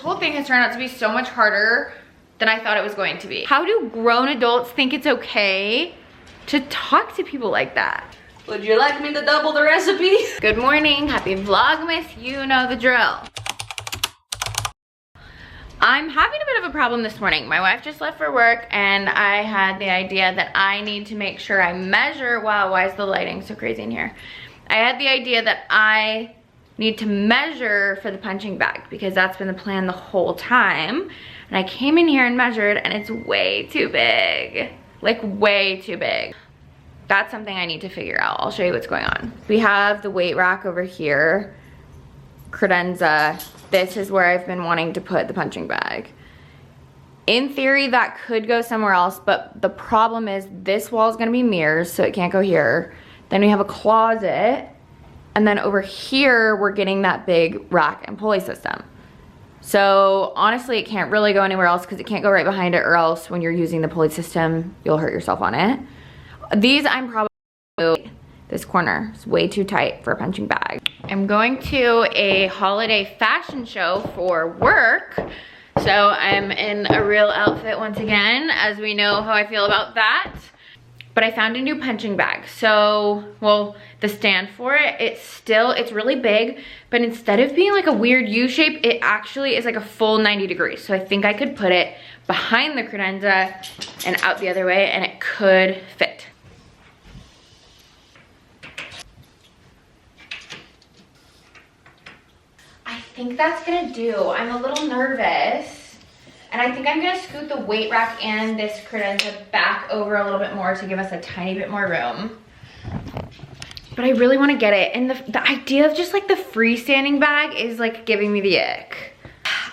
whole thing has turned out to be so much harder than I thought it was going to be. How do grown adults think it's okay to talk to people like that? Would you like me to double the recipe? Good morning, happy Vlogmas, you know the drill. I'm having a bit of a problem this morning. My wife just left for work and I had the idea that I need to make sure I measure, wow, why is the lighting so crazy in here? I had the idea that I need to measure for the punching bag because that's been the plan the whole time. And I came in here and measured and it's way too big, like way too big. That's something I need to figure out. I'll show you what's going on. We have the weight rack over here, credenza. This is where I've been wanting to put the punching bag. In theory, that could go somewhere else, but the problem is this wall is gonna be mirrors, so it can't go here. Then we have a closet, and then over here, we're getting that big rack and pulley system. So honestly, it can't really go anywhere else because it can't go right behind it, or else when you're using the pulley system, you'll hurt yourself on it. These I'm probably, this corner is way too tight for a punching bag. I'm going to a holiday fashion show for work. So I'm in a real outfit once again, as we know how I feel about that. But I found a new punching bag. So, well, the stand for it, it's really big, but instead of being like a weird U shape, it actually is like a full 90 degrees. So I think I could put it behind the credenza and out the other way, and it could fit. I think that's gonna do. I'm a little nervous. And I think I'm gonna scoot the weight rack and this credenza back over a little bit more to give us a tiny bit more room. But I really wanna get it. And the idea of just like the freestanding bag is like giving me the ick.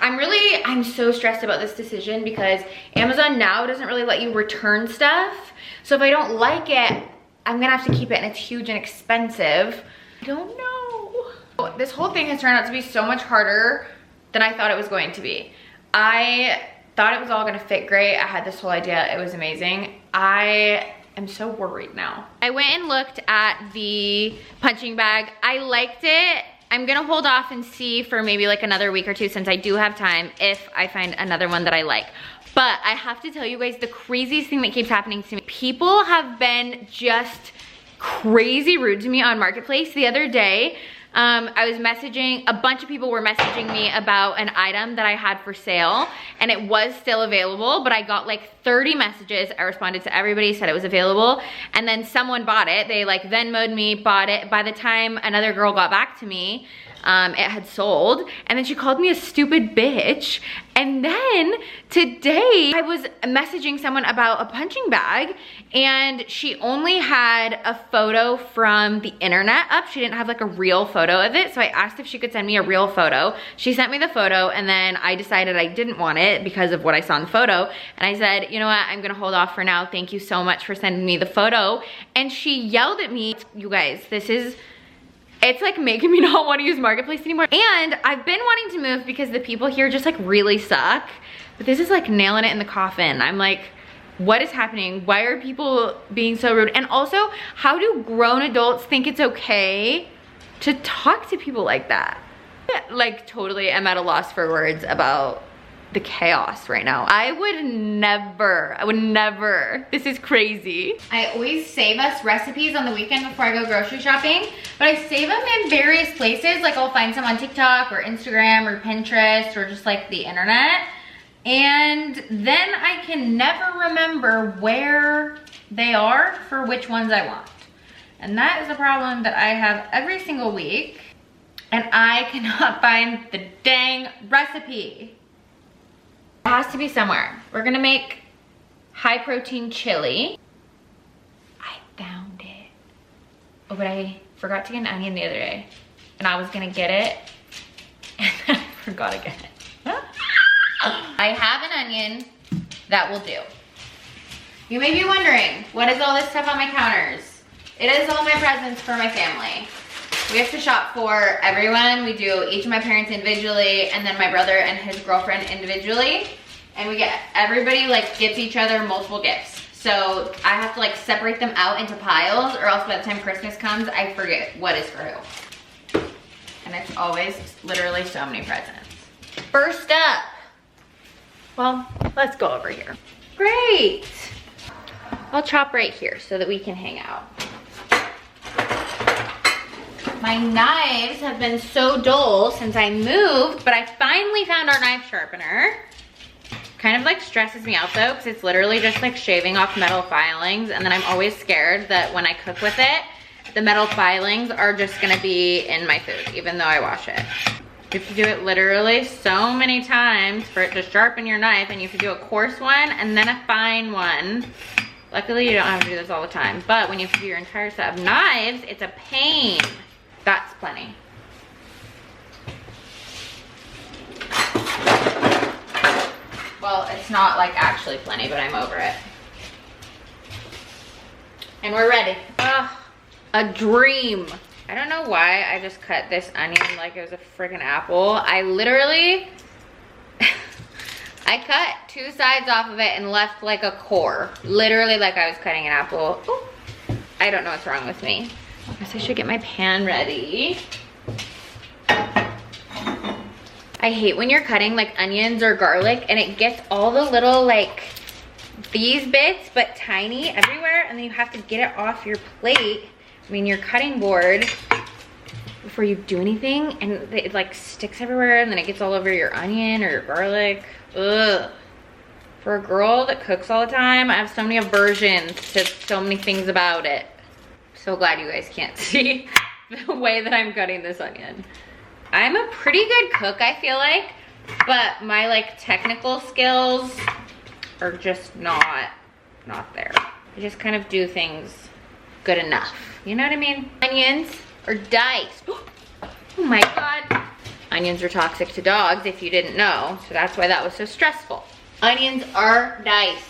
I'm so stressed about this decision because Amazon now doesn't really let you return stuff. So if I don't like it, I'm gonna have to keep it, and it's huge and expensive. I don't know. This whole thing has turned out to be so much harder than I thought it was going to be. I thought it was all gonna fit great. I had this whole idea, it was amazing. I am so worried now. I went and looked at the punching bag. I liked it. I'm gonna hold off and see for maybe like another week or two, since I do have time, if I find another one that I like. But I have to tell you guys, the craziest thing that keeps happening to me, people have been just crazy rude to me on Marketplace. The other day, I was messaging, a bunch of people were messaging me about an item that I had for sale, and it was still available, but I got like 30 messages. I responded to everybody, said it was available, and then someone bought it. They like Venmo'd me, bought it. By the time another girl got back to me, it had sold, and then she called me a stupid bitch. And then today I was messaging someone about a punching bag, and she only had a photo from the internet up. She didn't have like a real photo of it, so I asked if she could send me a real photo. She sent me the photo, and then I decided I didn't want it because of what I saw in the photo, and I said, you know what, I'm gonna hold off for now. Thank you so much for sending me the photo. And she yelled at me. You guys, it's like making me not want to use Marketplace anymore. And I've been wanting to move because the people here just like really suck. But this is like nailing it in the coffin. I'm like, what is happening? Why are people being so rude? And also, how do grown adults think it's okay to talk to people like that? Like totally am at a loss for words about the chaos right now. I would never, this is crazy. I always save us recipes on the weekend before I go grocery shopping, but I save them in various places. Like I'll find some on TikTok or Instagram or Pinterest or just like the internet. And then I can never remember where they are for which ones I want. And that is a problem that I have every single week. And I cannot find the dang recipe. It has to be somewhere. We're gonna make high protein chili. I found it. Oh, but I forgot to get an onion the other day. And I was gonna get it, and then I forgot again. I have an onion that will do. You may be wondering, what is all this stuff on my counters? It is all my presents for my family. We have to shop for everyone. We do each of my parents individually, and then my brother and his girlfriend individually. And we get, everybody like gets each other multiple gifts. So I have to like separate them out into piles, or else by the time Christmas comes, I forget what is for who. And it's always literally so many presents. First up, well, let's go over here. Great. I'll chop right here so that we can hang out. My knives have been so dull since I moved, but I finally found our knife sharpener. Kind of like stresses me out though, because it's literally just like shaving off metal filings, and then I'm always scared that when I cook with it, the metal filings are just gonna be in my food, even though I wash it. You have to do it literally so many times for it to sharpen your knife, and you have to do a coarse one and then a fine one. Luckily, you don't have to do this all the time, but when you have to do your entire set of knives, it's a pain. That's plenty. Well, it's not like actually plenty, but I'm over it. And we're ready. Ugh, a dream. I don't know why I just cut this onion like it was a freaking apple. I literally, I cut 2 sides off of it and left like a core. Literally like I was cutting an apple. Ooh. I don't know what's wrong with me. I guess I should get my pan ready. I hate when you're cutting like onions or garlic and it gets all the little like these bits but tiny everywhere, and then you have to get it off your plate, I mean your cutting board, before you do anything, and it like sticks everywhere, and then it gets all over your onion or your garlic. Ugh. For a girl that cooks all the time, I have so many aversions to so many things about it. So glad you guys can't see the way that I'm cutting this onion. I'm a pretty good cook, I feel like, but my like technical skills are just not there. I just kind of do things good enough. You know what I mean? Onions are diced. Oh my God. Onions are toxic to dogs if you didn't know, so that's why that was so stressful. Onions are diced.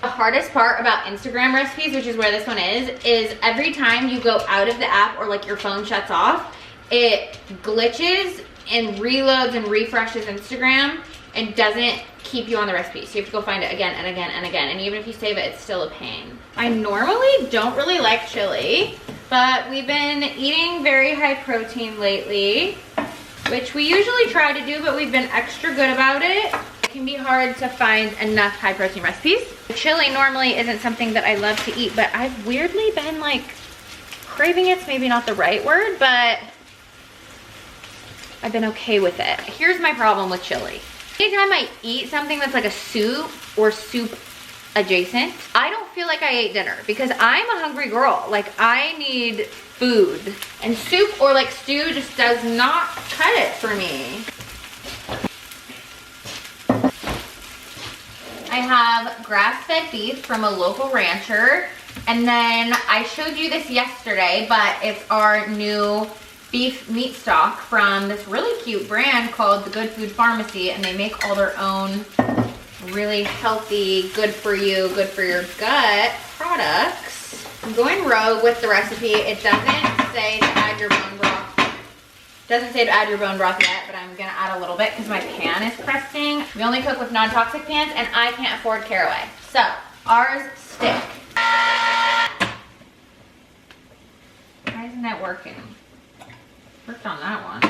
The hardest part about Instagram recipes, which is where this one is every time you go out of the app or like your phone shuts off, it glitches and reloads and refreshes Instagram and doesn't keep you on the recipe. So you have to go find it again and again and again. And even if you save it, it's still a pain. I normally don't really like chili, but we've been eating very high protein lately, which we usually try to do, but we've been extra good about it. It can be hard to find enough high protein recipes. Chili normally isn't something that I love to eat, but I've weirdly been like craving it's maybe not the right word, but I've been okay with it. Here's my problem with chili. Anytime I eat something that's like a soup or soup adjacent, I don't feel like I ate dinner because I'm a hungry girl. Like I need food, and soup or like stew just does not cut it for me. I have grass-fed beef from a local rancher, and then I showed you this yesterday, but it's our new beef meat stock from this really cute brand called the Good Food Pharmacy, and they make all their own really healthy, good for you, good for your gut products. I'm going rogue with the recipe. It doesn't say to add your bone broth. Doesn't say to add your bone broth yet, but I'm gonna add a little bit because my pan is crusting. We only cook with non-toxic pans, and I can't afford caraway. So ours stick. Why isn't that working? Worked on that one.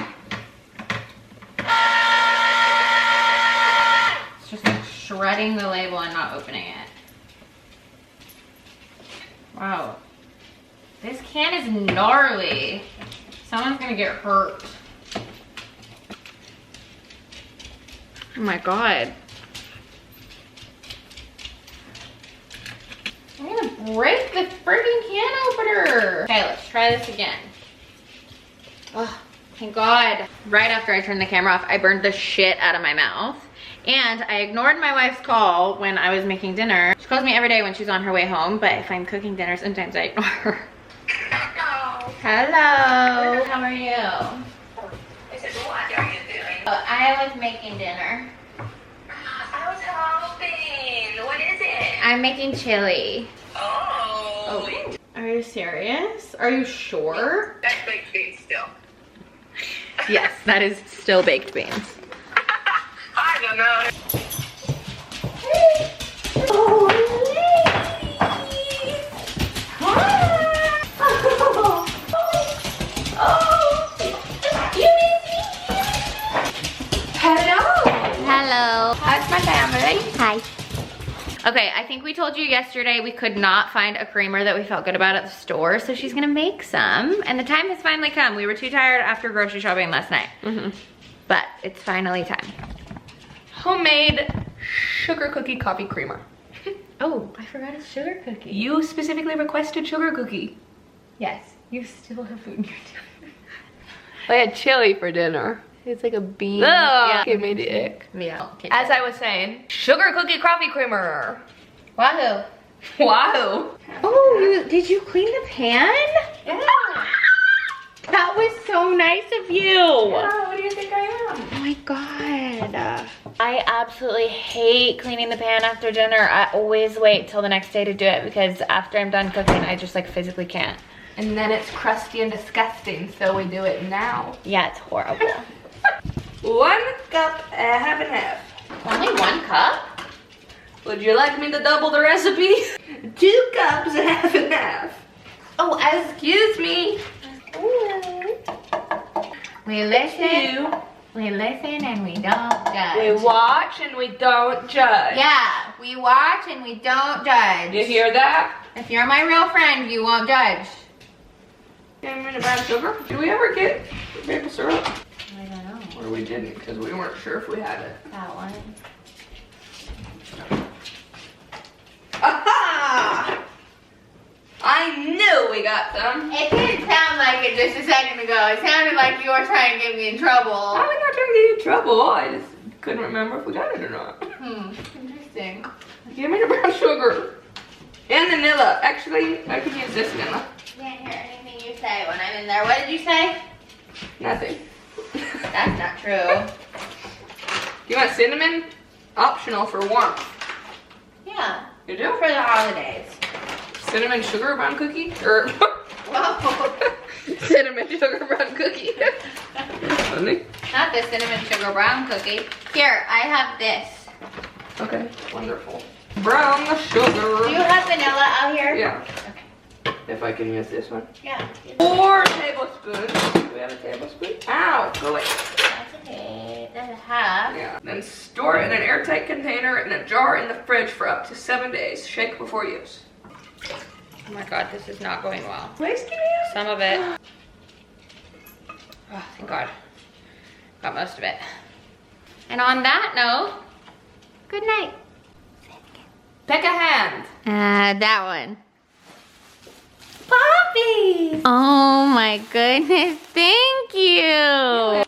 It's just like shredding the label and not opening it. Wow. This can is gnarly. Someone's gonna get hurt. Oh my God. I'm gonna break the freaking can opener. Okay, let's try this again. Oh, thank God. Right after I turned the camera off, I burned the shit out of my mouth. And I ignored my wife's call when I was making dinner. She calls me every day when she's on her way home, but if I'm cooking dinner, sometimes I ignore her. Hello. How are you? I said, what are you doing? Oh, I was making dinner. I was hoping. What is it? I'm making chili. Oh. Are you serious? Are you sure? That's baked beans still. Yes, that is still baked beans. I don't know. Oh, ladies. Hi. Oh. family. Hi. Okay, I think we told you yesterday we could not find a creamer that we felt good about at the store, so she's gonna make some. And the time has finally come. We were too tired after grocery shopping last night. But it's finally time. Homemade sugar cookie coffee creamer. Oh, I forgot a sugar cookie. You specifically requested sugar cookie. Yes, you still have food in your tummy. I had chili for dinner. It's like a bean. Yeah. It made it ick. Yeah. As I was saying, sugar cookie coffee creamer. Wahoo. Wow. Oh, did you clean the pan? Yeah. That was so nice of you. Yeah, what do you think I am? Oh my God. I absolutely hate cleaning the pan after dinner. I always wait till the next day to do it because after I'm done cooking, I just like physically can't. And then it's crusty and disgusting, so we do it now. Yeah, it's horrible. 1 cup, half and half. Only 1 cup? Would you like me to double the recipe? 2 cups, half and half. Oh, Excuse me. we listen. We listen and we don't judge. We watch and we don't judge. Yeah, we watch and we don't judge. You hear that? If you're my real friend, you won't judge. Get a minute brown sugar. Did we ever get maple syrup? I don't know. Or we didn't because we weren't sure if we had it. That one. Aha! I knew we got some. It didn't sound like it just a second ago. It sounded like you were trying to get me in trouble. I was not trying to get you in trouble. I just couldn't remember if we got it or not. Interesting. Give me the brown sugar. And vanilla. Actually, I could use this vanilla. Can't hear anything you say when I'm in there. What did you say? Nothing. That's not true. You want cinnamon? Optional for warmth. Yeah, You do? for the holidays. Cinnamon sugar brown cookie? Or Whoa. cinnamon sugar brown cookie. Funny. Not the cinnamon sugar brown cookie. Here, I have this. Okay, wonderful. Brown sugar. Do you have vanilla out here? Yeah. Okay. If I can use this one. Yeah. 4 tablespoons. Do we have a tablespoon? Ow, go away. That's okay. That's a half. Yeah. Then store it in an airtight container in a jar in the fridge for up to 7 days. Shake before use. Oh my God, this is not going well. Please give me Some of it. Oh, thank God. Got most of it. And on that note, good night. Pick a hand. That one. Poppy. Oh my goodness, thank you.